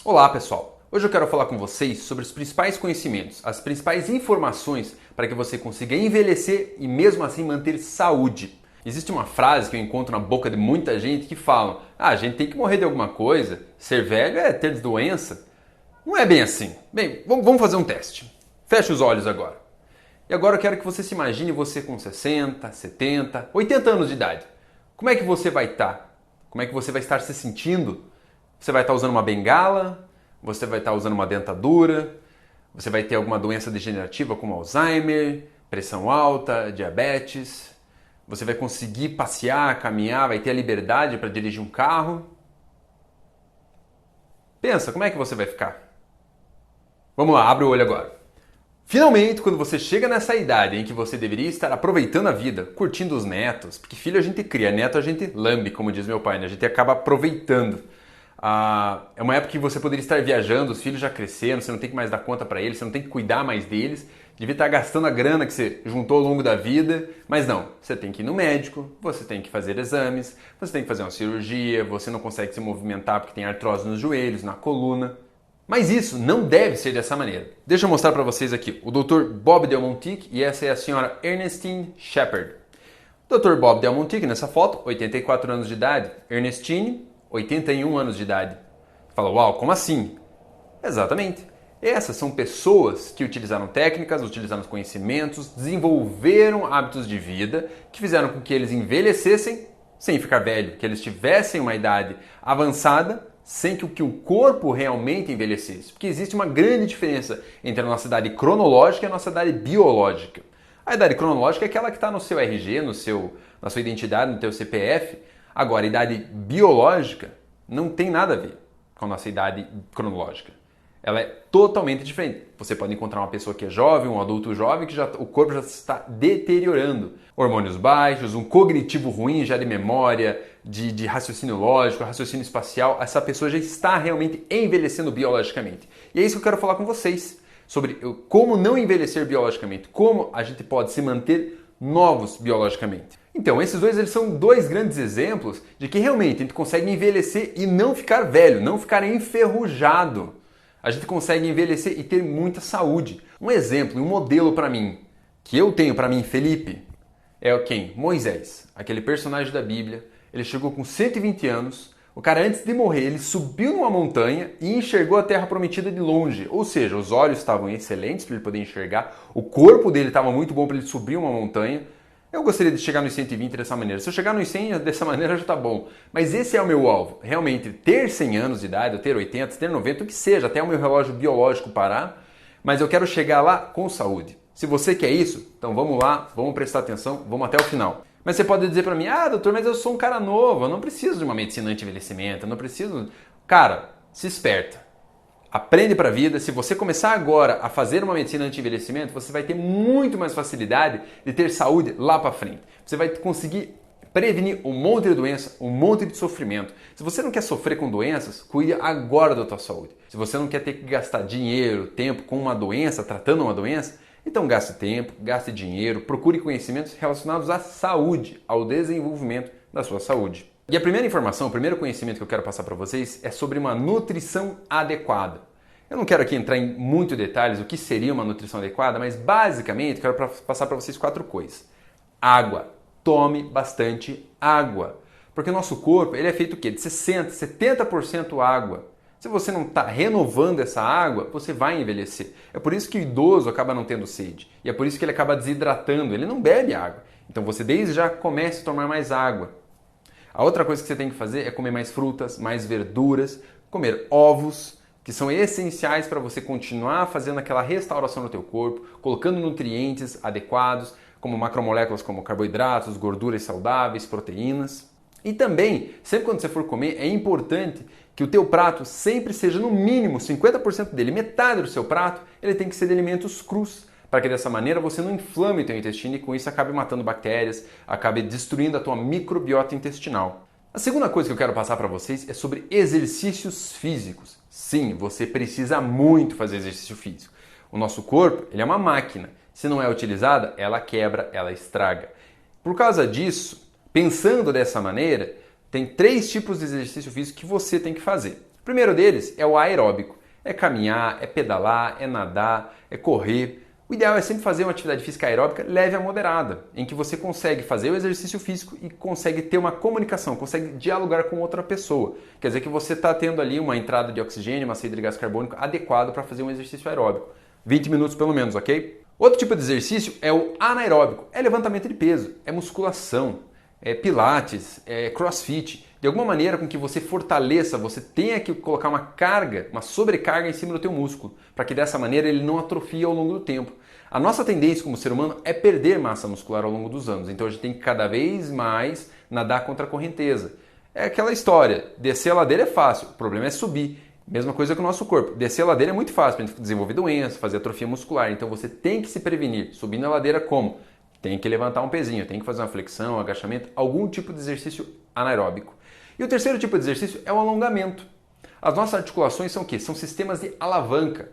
Olá pessoal, hoje eu quero falar com vocês sobre os principais conhecimentos, as principais informações para que você consiga envelhecer e mesmo assim manter saúde. Existe uma frase que eu encontro na boca de muita gente que fala: a gente tem que morrer de alguma coisa, ser velho é ter doença. Não é bem assim. Bem, vamos fazer um teste. Feche os olhos agora. E agora eu quero que você se imagine você com 60, 70, 80 anos de idade. Como é que você vai estar? Como é que você vai estar se sentindo? Você vai estar usando uma bengala? Você vai estar usando uma dentadura? Você vai ter alguma doença degenerativa como Alzheimer, pressão alta, diabetes? Você vai conseguir passear, caminhar, vai ter a liberdade para dirigir um carro? Pensa, como é que você vai ficar? Vamos lá, abre o olho agora. Finalmente, quando você chega nessa idade em que você deveria estar aproveitando a vida, curtindo os netos, porque filho a gente cria, neto a gente lambe, como diz meu pai, né? A gente acaba aproveitando. É uma época que você poderia estar viajando, os filhos já cresceram, você não tem que mais dar conta para eles, você não tem que cuidar mais deles, devia estar gastando a grana que você juntou ao longo da vida, mas não, você tem que ir no médico, você tem que fazer exames, você tem que fazer uma cirurgia, você não consegue se movimentar porque tem artrose nos joelhos, na coluna. Mas isso não deve ser dessa maneira. Deixa eu mostrar para vocês aqui o Dr. Bob Del Montic e essa é a senhora Ernestine Shepard. Dr. Bob Del Montic nessa foto, 84 anos de idade. Ernestine, 81 anos de idade. Fala, uau, como assim? Exatamente. Essas são pessoas que utilizaram técnicas, utilizaram conhecimentos, desenvolveram hábitos de vida que fizeram com que eles envelhecessem sem ficar velho, que eles tivessem uma idade avançada sem que o corpo realmente envelhecesse. Porque existe uma grande diferença entre a nossa idade cronológica e a nossa idade biológica. A idade cronológica é aquela que está no seu RG, na sua identidade, no teu CPF. Agora, a idade biológica não tem nada a ver com a nossa idade cronológica. Ela é totalmente diferente. Você pode encontrar uma pessoa que é jovem, um adulto jovem, que o corpo já está deteriorando. Hormônios baixos, um cognitivo ruim já de memória, de raciocínio lógico, raciocínio espacial. Essa pessoa já está realmente envelhecendo biologicamente. E é isso que eu quero falar com vocês, sobre como não envelhecer biologicamente, como a gente pode se manter novos biologicamente. Então, esses dois eles são dois grandes exemplos de que realmente a gente consegue envelhecer e não ficar velho, não ficar enferrujado. A gente consegue envelhecer e ter muita saúde. Um exemplo, um modelo para mim, que eu tenho para mim, Felipe, é quem? Moisés, aquele personagem da Bíblia. Ele chegou com 120 anos, o cara antes de morrer, ele subiu numa montanha e enxergou a terra prometida de longe. Ou seja, os olhos estavam excelentes para ele poder enxergar, o corpo dele estava muito bom para ele subir uma montanha. Eu gostaria de chegar nos 120 dessa maneira. Se eu chegar nos 100 dessa maneira já está bom. Mas esse é o meu alvo. Realmente, ter 100 anos de idade, ou ter 80, ter 90, o que seja, até o meu relógio biológico parar. Mas eu quero chegar lá com saúde. Se você quer isso, então vamos lá, vamos prestar atenção, vamos até o final. Mas você pode dizer para mim, doutor, mas eu sou um cara novo, eu não preciso de uma medicina anti-envelhecimento, eu não preciso... Cara, se esperta. Aprende para a vida. Se você começar agora a fazer uma medicina anti-envelhecimento, você vai ter muito mais facilidade de ter saúde lá para frente. Você vai conseguir prevenir um monte de doença, um monte de sofrimento. Se você não quer sofrer com doenças, cuide agora da tua saúde. Se você não quer ter que gastar dinheiro, tempo com uma doença, tratando uma doença, então gaste tempo, gaste dinheiro, procure conhecimentos relacionados à saúde, ao desenvolvimento da sua saúde. E a primeira informação, o primeiro conhecimento que eu quero passar para vocês é sobre uma nutrição adequada. Eu não quero aqui entrar em muitos detalhes o que seria uma nutrição adequada, mas basicamente quero passar para vocês 4 coisas. Água. Tome bastante água. Porque o nosso corpo ele é feito o quê? De 60%, 70% água. Se você não está renovando essa água, você vai envelhecer. É por isso que o idoso acaba não tendo sede. E é por isso que ele acaba desidratando. Ele não bebe água. Então você desde já comece a tomar mais água. A outra coisa que você tem que fazer é comer mais frutas, mais verduras, comer ovos, que são essenciais para você continuar fazendo aquela restauração no teu corpo, colocando nutrientes adequados, como macromoléculas como carboidratos, gorduras saudáveis, proteínas. E também, sempre quando você for comer, é importante que o teu prato sempre seja no mínimo 50% dele, metade do seu prato, ele tem que ser de alimentos crus, para que dessa maneira você não inflame o teu intestino e com isso acabe matando bactérias, acabe destruindo a tua microbiota intestinal. A segunda coisa que eu quero passar para vocês é sobre exercícios físicos. Sim, você precisa muito fazer exercício físico. O nosso corpo, ele é uma máquina. Se não é utilizada, ela quebra, ela estraga. Por causa disso, pensando dessa maneira, tem 3 tipos de exercício físico que você tem que fazer. O primeiro deles é o aeróbico. É caminhar, é pedalar, é nadar, é correr. O ideal é sempre fazer uma atividade física aeróbica leve a moderada, em que você consegue fazer o exercício físico e consegue ter uma comunicação, consegue dialogar com outra pessoa. Quer dizer que você está tendo ali uma entrada de oxigênio, uma saída de gás carbônico adequado para fazer um exercício aeróbico. 20 minutos pelo menos, ok? Outro tipo de exercício é o anaeróbico. É levantamento de peso, é musculação, é pilates, é crossfit. De alguma maneira com que você fortaleça, você tenha que colocar uma carga, uma sobrecarga em cima do teu músculo, para que dessa maneira ele não atrofie ao longo do tempo. A nossa tendência como ser humano é perder massa muscular ao longo dos anos, então a gente tem que cada vez mais nadar contra a correnteza. É aquela história, descer a ladeira é fácil, o problema é subir. Mesma coisa com o nosso corpo. Descer a ladeira é muito fácil para a gente desenvolver doença, fazer atrofia muscular, então você tem que se prevenir. Subindo a ladeira como? Tem que levantar um pezinho, tem que fazer uma flexão, um agachamento, algum tipo de exercício anaeróbico. E o terceiro tipo de exercício é o alongamento. As nossas articulações são o quê? São sistemas de alavanca.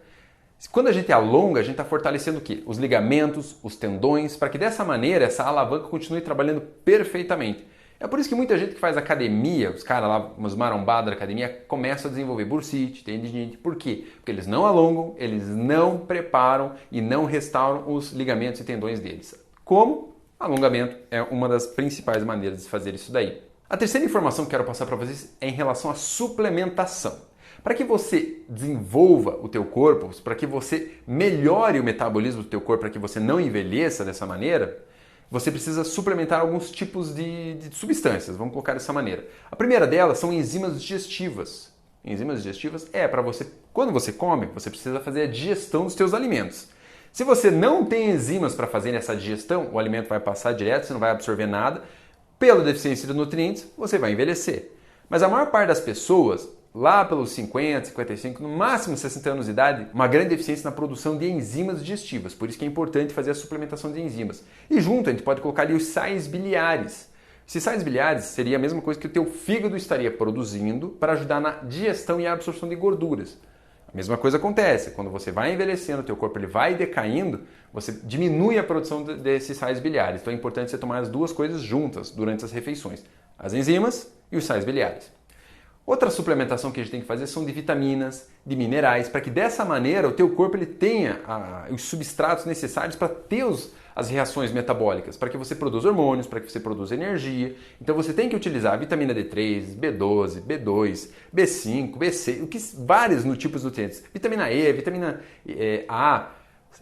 Quando a gente alonga, a gente está fortalecendo o quê? Os ligamentos, os tendões, para que dessa maneira essa alavanca continue trabalhando perfeitamente. É por isso que muita gente que faz academia, os caras lá, uns marombados da academia, começam a desenvolver bursite, tendinite. Por quê? Porque eles não alongam, eles não preparam e não restauram os ligamentos e tendões deles. Como? Alongamento é uma das principais maneiras de fazer isso daí. A terceira informação que quero passar para vocês é em relação à suplementação. Para que você desenvolva o teu corpo, para que você melhore o metabolismo do teu corpo, para que você não envelheça dessa maneira, você precisa suplementar alguns tipos de substâncias, vamos colocar dessa maneira. A primeira delas são enzimas digestivas. Enzimas digestivas é para você, quando você come, você precisa fazer a digestão dos teus alimentos. Se você não tem enzimas para fazer essa digestão, o alimento vai passar direto, você não vai absorver nada. Pela deficiência de nutrientes, você vai envelhecer. Mas a maior parte das pessoas, lá pelos 50, 55, no máximo 60 anos de idade, uma grande deficiência na produção de enzimas digestivas. Por isso que é importante fazer a suplementação de enzimas. E junto a gente pode colocar ali os sais biliares. Esses sais biliares seria a mesma coisa que o teu fígado estaria produzindo para ajudar na digestão e absorção de gorduras. A mesma coisa acontece, quando você vai envelhecendo, o teu corpo ele vai decaindo, você diminui a produção desses sais biliares. Então é importante você tomar as duas coisas juntas durante as refeições, as enzimas e os sais biliares. Outra suplementação que a gente tem que fazer são de vitaminas, de minerais, para que dessa maneira o teu corpo ele tenha os substratos necessários para ter as reações metabólicas, para que você produza hormônios, para que você produza energia. Então você tem que utilizar a vitamina D3, B12, B2, B5, B6, vários tipos de nutrientes. Vitamina E, vitamina A,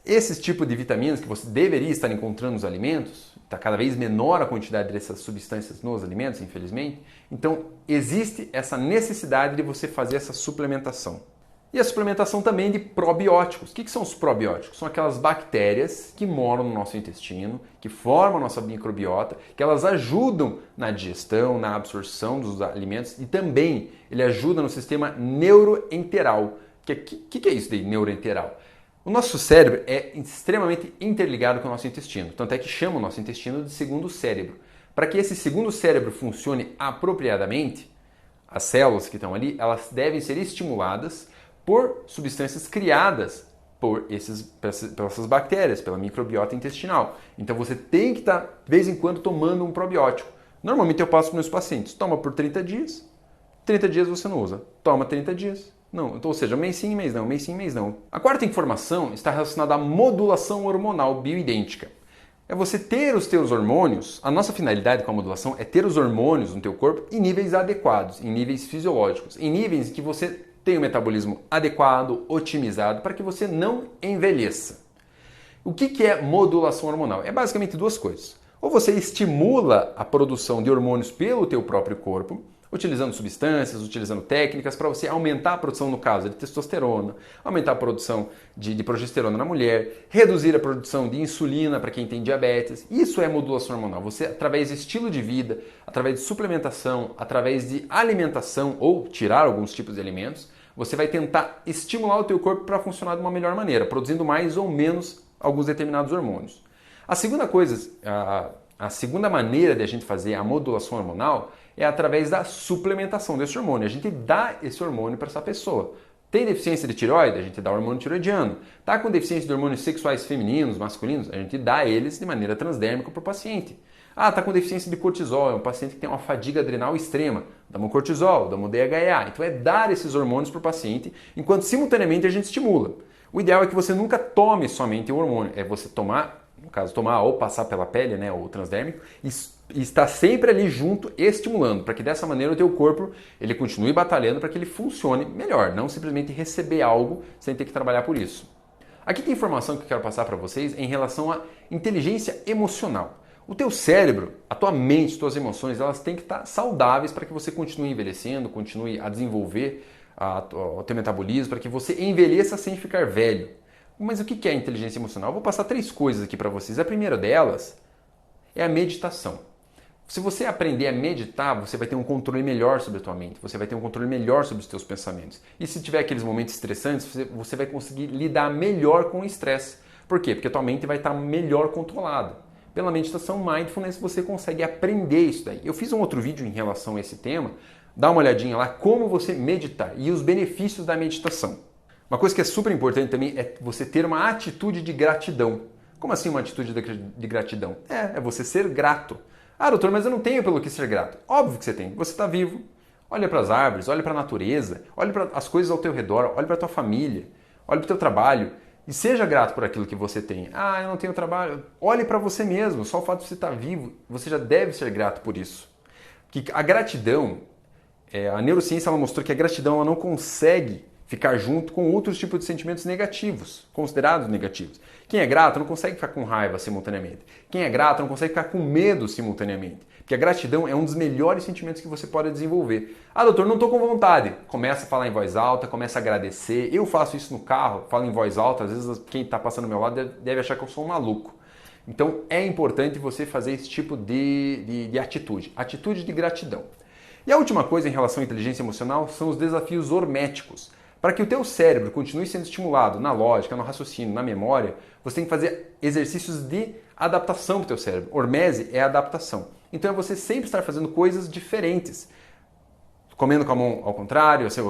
esses tipos de vitaminas que você deveria estar encontrando nos alimentos, está cada vez menor a quantidade dessas substâncias nos alimentos, infelizmente. Então, existe essa necessidade de você fazer essa suplementação. E a suplementação também de probióticos. O que são os probióticos? São aquelas bactérias que moram no nosso intestino, que formam a nossa microbiota, que elas ajudam na digestão, na absorção dos alimentos e também ele ajuda no sistema neuroenteral. O que é isso de neuroenteral? O nosso cérebro é extremamente interligado com o nosso intestino, tanto é que chama o nosso intestino de segundo cérebro. Para que esse segundo cérebro funcione apropriadamente, as células que estão ali, elas devem ser estimuladas por substâncias criadas por essas bactérias, pela microbiota intestinal. Então você tem que estar, de vez em quando, tomando um probiótico. Normalmente eu passo para os meus pacientes, toma por 30 dias, 30 dias você não usa, toma 30 dias. Não, ou seja, mês sim, mês não, mês sim, mês não. A quarta informação está relacionada à modulação hormonal bioidêntica. É você ter os teus hormônios, a nossa finalidade com a modulação é ter os hormônios no teu corpo em níveis adequados, em níveis fisiológicos, em níveis que você tenha um metabolismo adequado, otimizado, para que você não envelheça. O que é modulação hormonal? É basicamente duas coisas. Ou você estimula a produção de hormônios pelo teu próprio corpo, utilizando substâncias, utilizando técnicas para você aumentar a produção, no caso, de testosterona, aumentar a produção de progesterona na mulher, reduzir a produção de insulina para quem tem diabetes. Isso é modulação hormonal. Você, através de estilo de vida, através de suplementação, através de alimentação ou tirar alguns tipos de alimentos, você vai tentar estimular o teu corpo para funcionar de uma melhor maneira, produzindo mais ou menos alguns determinados hormônios. A segunda coisa, a segunda maneira de a gente fazer a modulação hormonal é através da suplementação desse hormônio. A gente dá esse hormônio para essa pessoa. Tem deficiência de tireoide? A gente dá o hormônio tiroidiano. Está com deficiência de hormônios sexuais femininos, masculinos? A gente dá eles de maneira transdérmica para o paciente. Ah, está com deficiência de cortisol, é um paciente que tem uma fadiga adrenal extrema. Damos cortisol, damos DHEA. Então é dar esses hormônios para o paciente, enquanto simultaneamente a gente estimula. O ideal é que você nunca tome somente o hormônio, é você tomar, no caso tomar ou passar pela pele, né, ou transdérmico, e estar sempre ali junto estimulando, para que dessa maneira o teu corpo ele continue batalhando para que ele funcione melhor, não simplesmente receber algo sem ter que trabalhar por isso. Aqui tem informação que eu quero passar para vocês em relação à inteligência emocional. O teu cérebro, a tua mente, as tuas emoções, elas têm que estar saudáveis para que você continue envelhecendo, continue a desenvolver o teu metabolismo, para que você envelheça sem ficar velho. Mas o que é inteligência emocional? Eu vou passar 3 coisas aqui para vocês. A primeira delas é a meditação. Se você aprender a meditar, você vai ter um controle melhor sobre a tua mente, você vai ter um controle melhor sobre os teus pensamentos. E se tiver aqueles momentos estressantes, você vai conseguir lidar melhor com o estresse. Por quê? Porque a tua mente vai estar melhor controlada. Pela meditação Mindfulness você consegue aprender isso daí. Eu fiz um outro vídeo em relação a esse tema, dá uma olhadinha lá como você meditar e os benefícios da meditação. Uma coisa que é super importante também é você ter uma atitude de gratidão. Como assim uma atitude de gratidão? É você ser grato. Ah, doutor, mas eu não tenho pelo que ser grato. Óbvio que você tem. Você está vivo. Olha para as árvores, olha para a natureza, olha para as coisas ao teu redor, olha para a tua família, olha para o teu trabalho. E seja grato por aquilo que você tem. Ah, eu não tenho trabalho. Olhe para você mesmo. Só o fato de você estar vivo, você já deve ser grato por isso. Porque a gratidão, a neurociência ela mostrou que a gratidão ela não consegue ficar junto com outros tipos de sentimentos negativos, considerados negativos. Quem é grato não consegue ficar com raiva simultaneamente. Quem é grato não consegue ficar com medo simultaneamente. Porque a gratidão é um dos melhores sentimentos que você pode desenvolver. Ah, doutor, não estou com vontade. Começa a falar em voz alta, começa a agradecer. Eu faço isso no carro, falo em voz alta. Às vezes quem está passando ao meu lado deve achar que eu sou um maluco. Então é importante você fazer esse tipo de atitude. Atitude de gratidão. E a última coisa em relação à inteligência emocional são os desafios horméticos. Para que o teu cérebro continue sendo estimulado na lógica, no raciocínio, na memória, você tem que fazer exercícios de adaptação para o teu cérebro. Hormese é adaptação. Então é você sempre estar fazendo coisas diferentes. Comendo com a mão ao contrário, se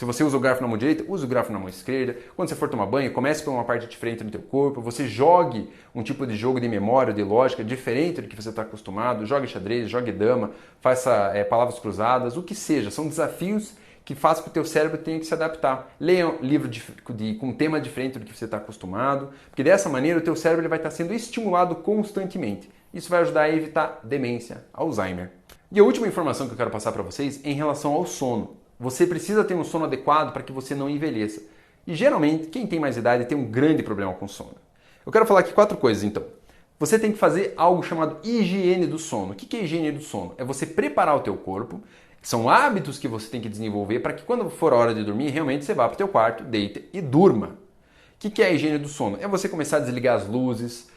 você usa o garfo na mão direita, use o garfo na mão esquerda. Quando você for tomar banho, comece por uma parte diferente do teu corpo. Você jogue um tipo de jogo de memória, de lógica, diferente do que você está acostumado. Jogue xadrez, jogue dama, faça palavras cruzadas, o que seja. São desafios que faz com que o teu cérebro tenha que se adaptar. Leia um livro com um tema diferente do que você está acostumado, porque dessa maneira o teu cérebro ele vai estar sendo estimulado constantemente. Isso vai ajudar a evitar demência, Alzheimer. E a última informação que eu quero passar para vocês é em relação ao sono. Você precisa ter um sono adequado para que você não envelheça. E geralmente, quem tem mais idade tem um grande problema com sono. Eu quero falar aqui 4 coisas então. Você tem que fazer algo chamado higiene do sono. O que é higiene do sono? É você preparar o teu corpo. São hábitos que você tem que desenvolver para que quando for a hora de dormir, realmente você vá para o teu quarto, deita e durma. O que é a higiene do sono? É você começar a desligar as luzes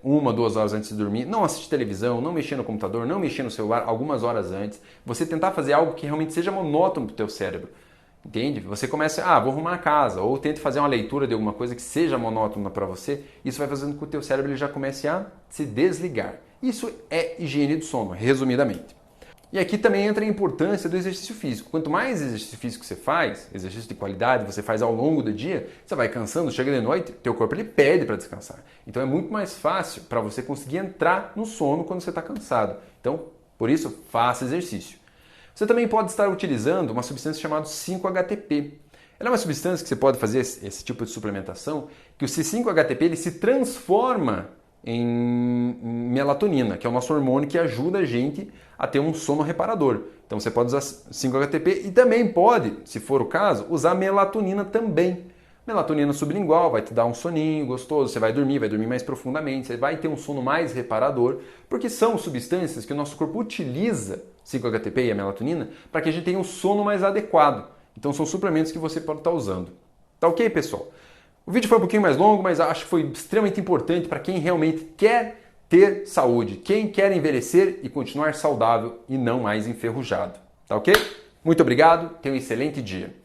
1, 2 horas antes de dormir, não assistir televisão, não mexer no computador, não mexer no celular algumas horas antes. Você tentar fazer algo que realmente seja monótono para o teu cérebro. Entende? Você começa, vou arrumar a casa, ou tente fazer uma leitura de alguma coisa que seja monótona para você. Isso vai fazendo com que o teu cérebro ele já comece a se desligar. Isso é higiene do sono, resumidamente. E aqui também entra a importância do exercício físico. Quanto mais exercício físico você faz, exercício de qualidade você faz ao longo do dia, você vai cansando, chega de noite, teu corpo ele pede para descansar. Então é muito mais fácil para você conseguir entrar no sono quando você está cansado. Então, por isso, faça exercício. Você também pode estar utilizando uma substância chamada 5-HTP. Ela é uma substância que você pode fazer esse tipo de suplementação, que o C5-HTP ele se transforma em melatonina, que é o nosso hormônio que ajuda a gente a ter um sono reparador. Então você pode usar 5-HTP e também pode, se for o caso, usar melatonina também. Melatonina sublingual vai te dar um soninho gostoso, você vai dormir mais profundamente, você vai ter um sono mais reparador, porque são substâncias que o nosso corpo utiliza, 5-HTP e a melatonina, para que a gente tenha um sono mais adequado. Então são suplementos que você pode estar usando. Tá ok, pessoal? O vídeo foi um pouquinho mais longo, mas acho que foi extremamente importante para quem realmente quer ter saúde, quem quer envelhecer e continuar saudável e não mais enferrujado. Tá ok? Muito obrigado, tenha um excelente dia.